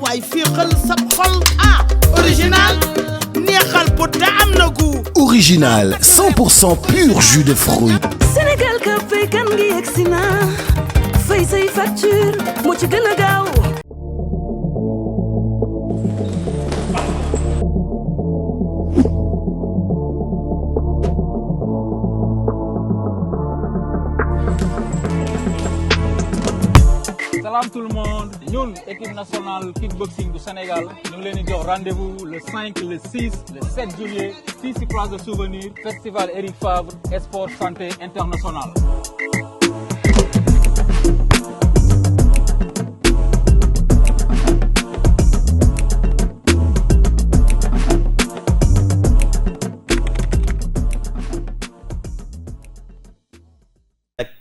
waay féexal sab xol original neexal bu te am na gu original 100% pur jus de fruits. Sénégal ka fay kan ngi yegsi na fay say facture moo ci gën a gaaw. Salam tout le monde, ñun équipe nationale kickboxing du Sénégal ñu ngi leen di jox rendez-vous le 5, le 6, le 7 juillet fii ci place de souvenir festival Eric Favre sport santé international.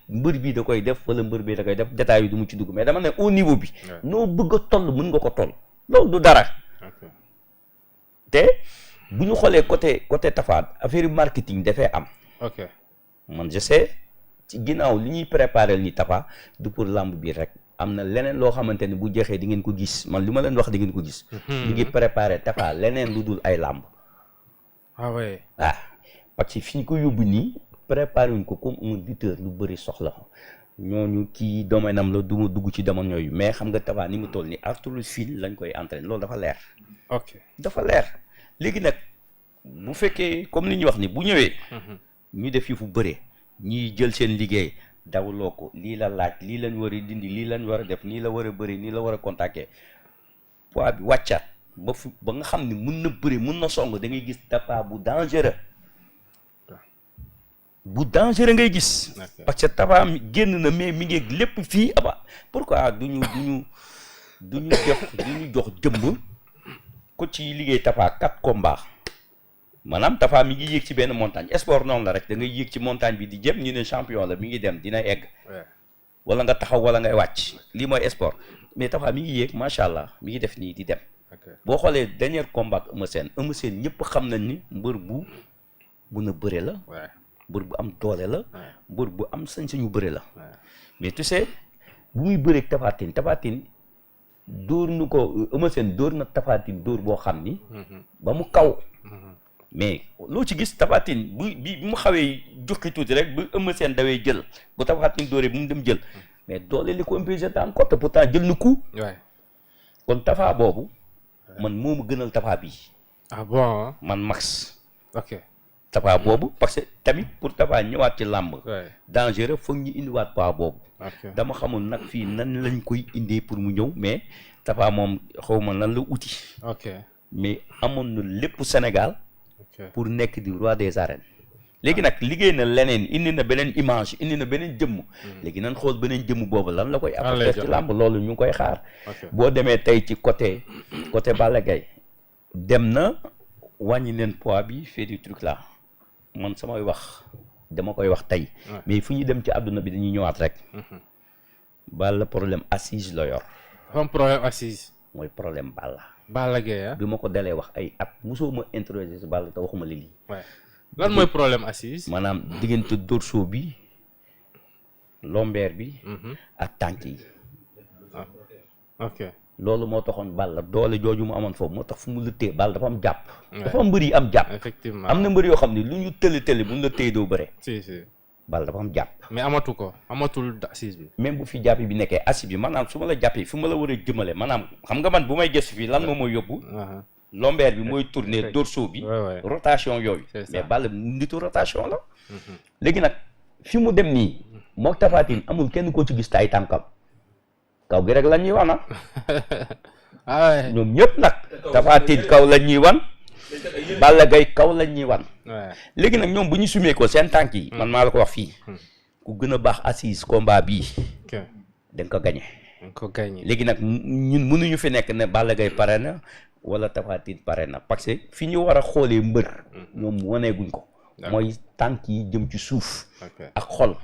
mbër bi da koy def wala mbër bi da koy def détails yi du mu ci dugg mais dama ne au niveau bi noo bëgg a toll mën nga ko toll loolu du dara te bu ñu xoolee côté Tapha affaire marketing dafay am man je sais ci ginnaaw li ñuy préparer ni Tapha du pour lamb bi rek am na leneen loo xamante ni bu jeexee di ngeen ko gis man li ma leen wax di ngeen ko gis ñu ngi préparer Tapha leneen lu dul ay lamb parce que fi ñu ko yóbbu nii préparé wuñ ko comme un lutteur lu bëri soxla ñooñu kii domaine am la du ma dugg ci domaine yooyu mais xam nga Tapha ni mu toll ni haltérophile lañ koy entraîner loolu dafa leer. dafa leer léegi nag bu fekkee comme li ñuy wax ni bu ñëwee. ñu def yi fu bëree ñiy jël seen liggéey dawloo ko lii la laaj lii lañ war a dindi lii lañ war a def nii la war a bëri nii la war a contacter poids bi wàccaat ba nga xam ni mun na bëri mun na song da ngay gis Tapha bu dangereux. bu dangereux ngay gis parce que Tapha mi génn na mais mi ngi lépp fii aba pourquoi duñu jox jëmb ko ci liggéey Tapha 4 combats maanaam Tapha mi ngi yéeg ci benn montagne sport noonu la rek da ngay yéeg ci montagne bi di jëm ñu ne champion la mi ngi dem dina egg wala nga taxaw wala ngay wàcc lii mooy sport mais Tapha mi ngi yéeg macha allah mi ngi def nii di dem boo xoolee dernier combat Eumeu Sène ñëpp xam nañ ni mbër bu na bëre la mbër bu am doole la mbër bu am sañ-sañu bëre la mais tu sais bu muy bëreeg Tapha Tine dóor nu ko Eumeu Sène dóor na Tapha Tine dóor boo xam ni ba mu kaw mais loo ci gis Tapha Tine bi mu xawee jukki tuuti rek bu Eumeu Sène dawee jël bu Tapha Tine dóoree bu mu dem jël mais doole li ko empêché daan ko te pourtant jël na coup kon Tapha boobu man moo ma gënal Tapha bii man max Tapha boobu parce que tamit pour Tapha ñëwaat ci làmb dangereux foog ñu indiwaat poids boobu dama xamul nag fii nan lañ koy indee pour mu ñëw mais Tapha moom xaw ma nan la uti mais amoon na lépp Sénégal pour nekk di roi des arènes léegi nag liggéey na leneen indi na beneen image indi na beneen jëmm léegi nan xool beneen jëmm boobu lan la koy apporter ci làmb loolu ñu ngi koy xaar boo demee tey ci côté Balla Gaye dem na wàññi leen poids bi fait du truc là man samay wax dama koy wax tey mais fu ñu dem ci àdduna bi dañuy ñëwaat rek Balla problème assise la yor problème assise mooy problème Balla Gaye bi ma ko dalee wax ay at mosoo ma introduire si Balla te waxuma lii lan mooy problème assise maanaam diggante dorsaux bi lombaire bi ak tànk yi loolu moo taxoon Balla doole jooju mu amoon foofu moo tax fu mu la téye Balla dafa am jàpp dafa am mbër yi am jàpp effectivement am na mbër yoo xam ne lu ñu tëli bu ñu la téye doo bëre Balla dafa am jàpp mais amatul assise bi même bu fi jàpp bi nekkee assise bi maanaam su ma la jàppee fi ma la war a jëmale maanaam xam nga man bu may gëstu fii lan moo mooy yóbbu lombaire bi mooy tourner dorsaux bi rotation yooyu mais Balla nitu rotation la léegi nag fi mu dem nii moo Tapha Tine amul kenn koo ci gis tay tànkam kaw gi rek la ñuy wan ñoom ñëpp nag Tapha Tine kaw la ñuy wan Balla Gaye kaw la ñuy wan léegi nag ñoom bu ñu sumee ko seen tànk yi man maa la ko wax fii ku gën a baax assise combat bii da nga ko gagné léegi nag ñun mënuñu fi nekk ne Balla Gaye pare na wala Tapha Tine pare na parce que fi ñu war a xoolee mbër ñoom waneeguñ ko mooy tànk yi jëm ci suuf ak xol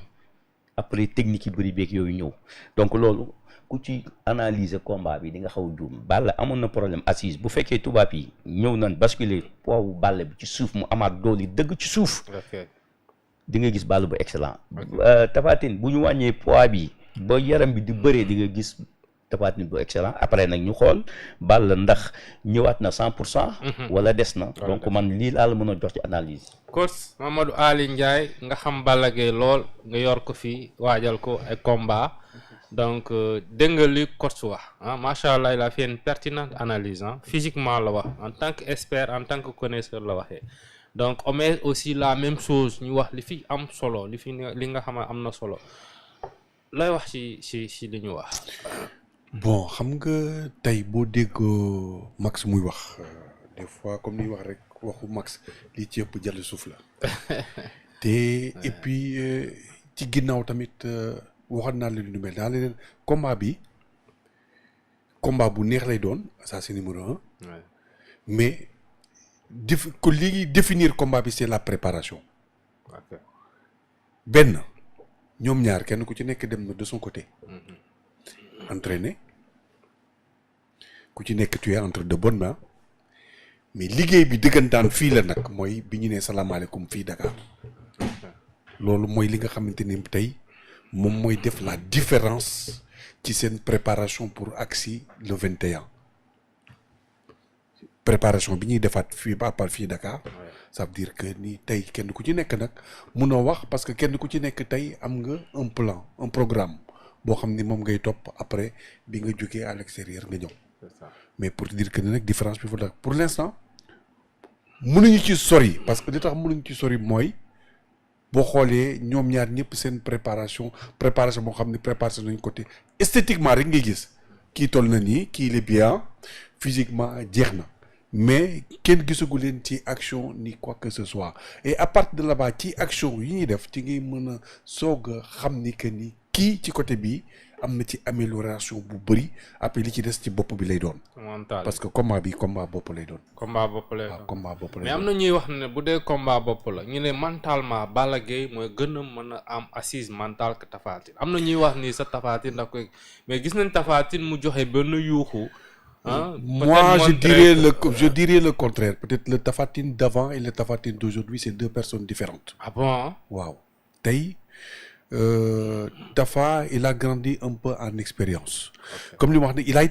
après technique yi bëri beeg yooyu ñëw donc loolu ku ci analyser combat bi di nga xaw a juum Balla amoon na problème assise bu fekkee tubaab yi ñëw nañ basculer poids wu Balla bi ci suuf mu amaat doole dëgg ci suuf di nga gis Balla bu excellent Tapha Tine bu ñu wàññee poids bi ba yaram bi di bëree di nga gis Tapha Tine bu excellent après nag ñu xool Balla ndax ñëwaat na 100%. wala des na donc man lii laa la mën a jox ci analyse. coach Mamadou Ali Ndiaye nga xam Balla Gaye lool nga yor ko fii waajal ko ay combat donc dégg nga li coach wax macha allah il a fait une pertinente analyse physiquement la wax en tant qu'expert en tant que connaisseur la waxee donc on met aussi la même chose ñu wax li fi am solo li nga xam ne am na solo lay wax ci li ñu wax. bon xam nga tey boo déggoo Max muy wax des fois comme ni wax rek waxu Max lii ci ëpp jàll suuf la te et puis ci ginnaaw tamit waxoon naa leen lu mel naa leen combat bi combat bu neex lay doon ça c'est numéro 1 mais ko léegi définir combat bi c'est la préparation benn ñoom ñaar kenn ku ci nekk dem na de son côté entraîner ku ci nekk tu es entre de bonnes mains mais liggéey bi dëggantaan fii la nag mooy bi ñu nee salaamaaleykum fii Dakar loolu mooy li nga xamante ni tey moom mooy def la différence ci seen préparation pour agsi le 21 préparation bi ñuy defaat fii ba part fii Dakar ça veut dire que ni tey kenn ku ci nekk nag munoo wax parce que kenn ku ci nekk tey am nga un plan un programme boo xam ni moom ngay topp après bi nga jógee à l'extérieur nga ñëw mais pour te dire que ni nag différence bi fa pour l'instant mënuñu ci sori parce que li tax mënuñu ci sori mooy boo xoolee ñoom ñaar ñëpp seen préparation boo xam ne préparation nañ côté esthétiquement rek ngay gis kii toll na nii kii il est bien physiquement jeex na mais kenn gisagu leen ci action ni quoi que ce soit et à partir de là-bas ci action yi ñuy def ci ngay mën a soog a xam ni que ni kii ci côté bii am na ci amélioration bu bëri après li ci des ci bopp bi lay doon. parce que combat bi combat bopp lay doon. combat bopp lay doon combat bopp lay doon mais am na ñuy wax ne bu dee combat bopp la ñu ne mentalement Balla Gaye mooy gën a mën a am assise mentale que Tapha Tine am na ñuy wax ni sa Tapha Tine ndax koy mais gis nañ Tapha Tine mu joxe benn yuuxu. Moi je dirais le contraire peut-être le Tapha Tine d'avant et le Tapha Tine d'aujourd'hui c'est deux personnes différentes. Ah bon? waaw tey. Tafa il a grandi un peu en expérience. Okay. Comme li ma wax ne il a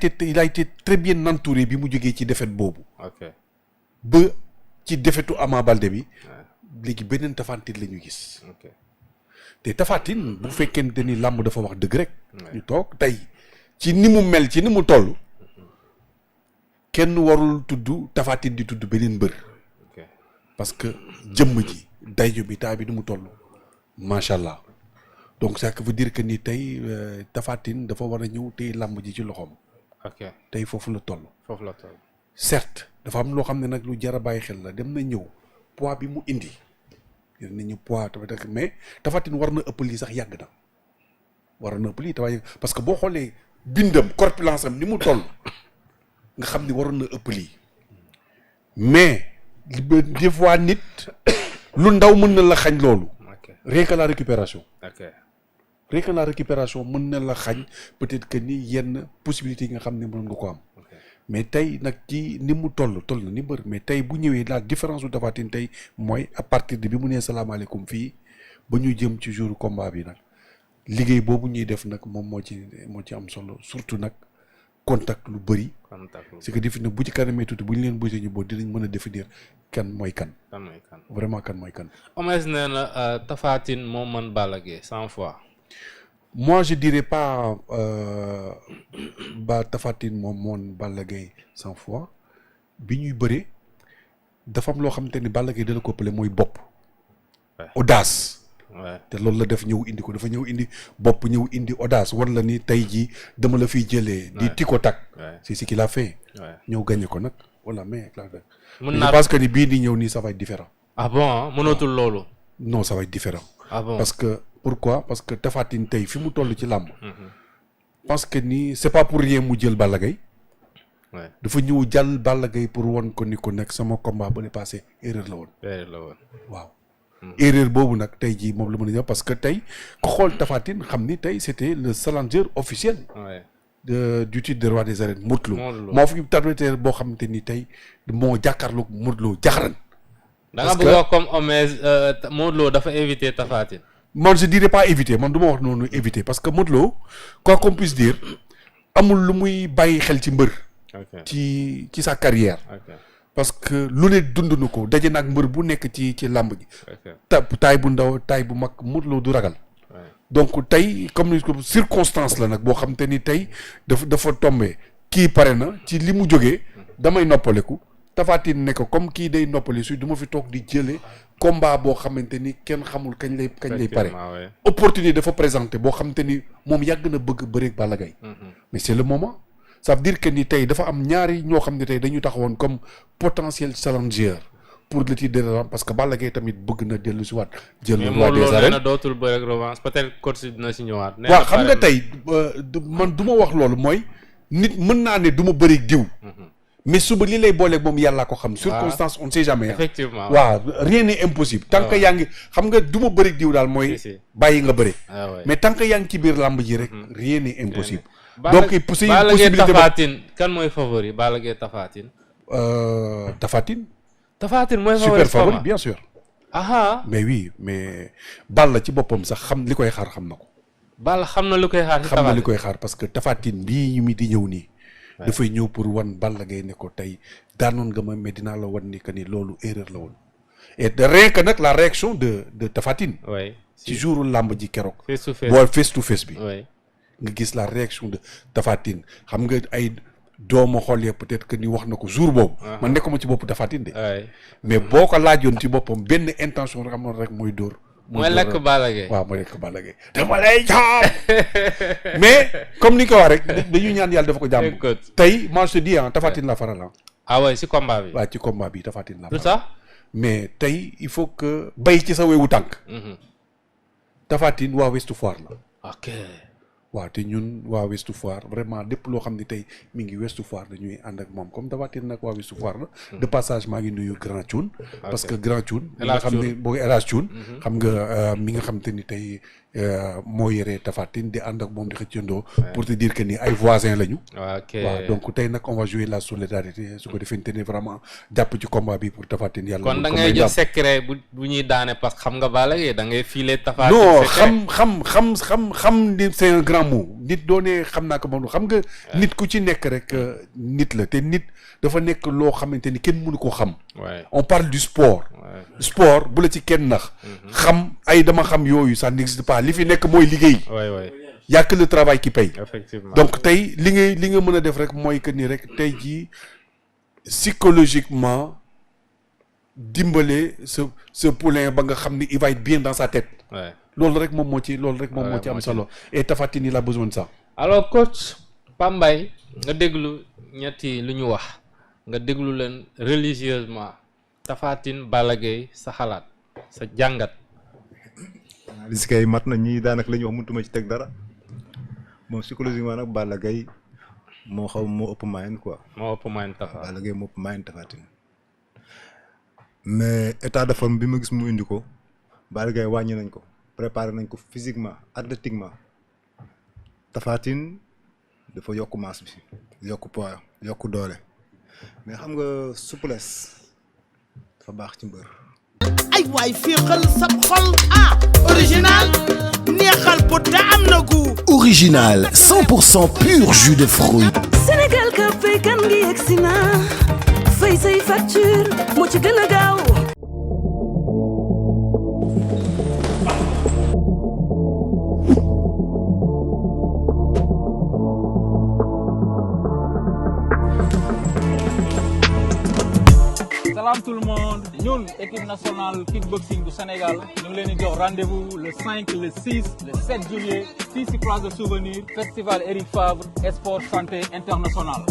été très bien entouré bi mu jógee ci défaite boobu. ba ci défaitu Ama Baldé bi. léegi beneen Tapha Tine la ñu gis. te Tapha Tine bu fekkente ni làmb dafa wax dëgg rek. ñu toog tey ci ni mu mel ci ni mu toll. kenn warul tudd Tapha Tine di tudd beneen mbër. parce que jëmm ji dayo bi taa bi ni mu toll macha allah. donc ça veut dire que ni tey Tapha Tine dafa war a ñëw tey làmb ji ci loxoom. tey foofu la toll. certes dafa am loo xam ne nag lu jar a bàyyi xel la dem na ñëw poids bi mu indi dem nañu poids tamit mais Tapha Tine war na ëpp lii sax yàgg na war na ëpp lii parce que boo xoolee bindam corpulence am ni mu toll nga xam ni waroon na ëpp lii mais des fois nit lu ndaw mën na la xañ loolu. rien que la récupération. rien que la récupération mën na la xañ peut-être que ni yenn possibilités yi nga xam ne mën nga ko am. mais tey nag ci ni mu toll na ni mbër mais tey bu ñëwee la différence bu Tapha Tine tey mooy à partir de bi mu nee salaamaaleykum fii ba ñu jëm ci jour combat bi nag liggéey boobu ñuy def nag moom moo ci am solo surtout nag contact lu bëri. c'est que définir bu ci kanamee tuuti bu ñu leen bousee ñu boo dinañ mën a définir kan mooy kan. vraiment kan mooy kan. Omez nee na Tapha Tine moo mën Balla Gaye 100 fois. moi je dirais pas Tapha Tine moom moon Balla Gaye 100 fois bi ñuy bëree dafa am loo xamante ni Balla Gaye dala ko ëppale mooy bopp. audace. te loolu la def ñëw indi ko dafa ñëw indi bopp ñëw indi audace war la ni tey jii dama la fiy jëlee. di tiko tak. c'est ce qu'il a fait. ñëw gagné ko nag voilà mais. mën naa je pense que ni bii di ñëw nii ça va être différent. ah bon mënatul loolu. non ça va être différent. ah bon parce que pourquoi parce que Tapha Tine tey fi mu toll ci làmb. parce que ni c'est pas pour rien mu jël Balla Gaye. dafa ñëw jàll Balla Gaye pour won ko ni ko nekk sama combat ba le passé erreur la woon. waaw. erreur boobu nag tey jii moom la mën a ñëw parce que tey ku xool Tapha Tine xam ni tey c'était le challenger officiel. du titre de roi des arènes Modou Lo. moo fi tarbiteur boo xamante ni tey moo jàkkaarloog Modou Lo jaxaran. da nga bëgg a wax comme Omez Modou Lo dafa éviter Tapha Tine. man je dirais pas éviter man du ma wax noonu éviter parce que Modou Lo quoi qu'on puisse dire amul lu muy bàyyi xel ci mbër. ci sa carrière. parce que lu ne dund na ko daje nag mbër bu nekk ci làmb ji. taay bu ndaw taay bu mag Modou Lo du ragal. donc tey comme ni ko circonstance la nag boo xam te ni tey dafa tombé kii pare na ci li mu jógee damay noppaleku Tapha Tine ne ko comme kii day noppali su du ma fi toog di jëlee combat boo xamante ni kenn xamul kañ lay pare. opportunité dafa présenté boo xamante ni moom yàgg na bëgg bëreeg Balla Gaye mais c'est le moment. ça veut dire que ni tey dafa am ñaari ñoo xam ne tey dañu taxawoon comme potentiel challenger pour le titre de revanche parce que Balla Gaye tamit bëgg na dellu si waat. jël roi des arènes mais dootul bëre ak revanche peut-être coach dina si ñëwaat. waaw xam nga tey man du ma wax loolu mooy nit mën naa ne du ma bëri diw. mais suba li lay booleeg moom yàllaa ko xam. circonstance on ne sait jamais. effectivement waaw rien n'est impossible. tant que yaa ngi xam nga du ma bëri diw daal mooy. bàyyi nga bëri. mais tant que yaa ngi ci biir làmb ji rek. rien n'est impossible. donc c'est une possibilité. Balla Gaye Tapha Tine kan mooy favori Balla Gaye Tapha Tine. Tapha Tine. Tapha Tine mooy super favori bien sûr. mais oui mais Balla ci boppam sax xam li koy xaar xam na ko. Balla xam na li koy xaar. xam na li koy xaar parce que Tapha Tine bii mi di ñëw nii. dafay ñëw pour wan Balla Gaye ne ko tey daanoon nga ma mais dinaa la wan ni que ni loolu erreur la woon. et de rien que nag la réaction de Tapha Tine. ci jouru làmb ji keroog. face to face bi. nga gis la réaction de Tapha Tine xam nga ay dooma xoolee peut-être que ni wax na ko jour boobu. man nekkuma ci bopp Tapha Tine de. mais boo ko laajoon ci boppam benn intention rek amoon rek mooy dóor. mooy lekk Balla Gaye waaw mooy lekk Balla Gaye dama lay caam mais comme ni ko wax rek dañuy ñaan yàlla dafa ko jàmm. tey moi je te dis Tapha Tine la faral si combat bi. waaw ci combat bi Tapha Tine la faral. lu tax mais tey il faut que bay ci sa wewu tànk. Tapha Tine waa Ouest Foire la. ok. waaw te ñun waa Ouest Foire vraiment lépp loo xam ne tey mi ngi Ouest Foire dañuy ànd ak moom comme Tapha Tine nag waa Ouest Foire la. de passage maa ngi nuyu Grand Thioune. parce que Grand Thioune. mi nga xam ne boo El Hadj Thioune. xam nga mi nga xam te ni tey moo yore Tapha Tine di ànd ak moom di xëccandoo. pour te dire que ni ay voisins lañu. waaw donc tey nag on va jouer la solidarité su ko defee ni vraiment jàpp ci combat bi pour Tapha Tine yàlla. kon da ngay jël secret bu ñuy daane parce que xam nga Balla Gaye da ngay filer Tapha Tine. non xam ni c'est un grand mot nit doone xam naa ko moom xam nga. nit ku ci nekk rek nit la te nit dafa nekk loo xamante ni kenn mënu koo xam. on parle du sport. sport bu la ci kenn nax. xam ay dama xam yooyu ça n'existe pas li fi nekk mooy liggéey. y a que le travail qui paye. effectivement donc tey li nga mën a def rek mooy que ni rek tey jii psychologiquement dimbale ce poulain ba nga xam ni il va être bien dans sa tête. loolu rek moom moo ci am solo et Tapha Tine il a besoin de ça. alors coach Pambay nga déglu ñetti lu ñu wax nga déglu leen religieusement Tapha Tine Balla Gaye sa xalaat sa jàngat. li si kay mat na ñii daanaka la ñu wax mënutuma ci teg dara moom psychologiquement nag Balla Gaye moo ëpp moyen quoi. moo ëpp moyen Tapha. Balla Gaye moo ëpp moyen Tapha Tine mais état de forme bi ma gis mu indi ko Balla Gaye wàññi nañ ko. préparé nañ ko physiquement athlétiquement Tapha Tine dafa yokk masse bi yokk poids yokk doole mais xam nga souplesse dafa baax ci mbër. ay waay féexal sab xol original neexal pot te am na gu. Original 100% pur jus de fruits. Sénégal ka fay kan ngi yegsi na fay say facture moo ci gën a gaaw. Salam tout le monde ñun équipe nationale kickboxing du Sénégal ñu ngi leen di jox rendez-vous le 5 le 6 le 7 juillet fii ci place de souvenir festival Eric Favre Sport Santé International.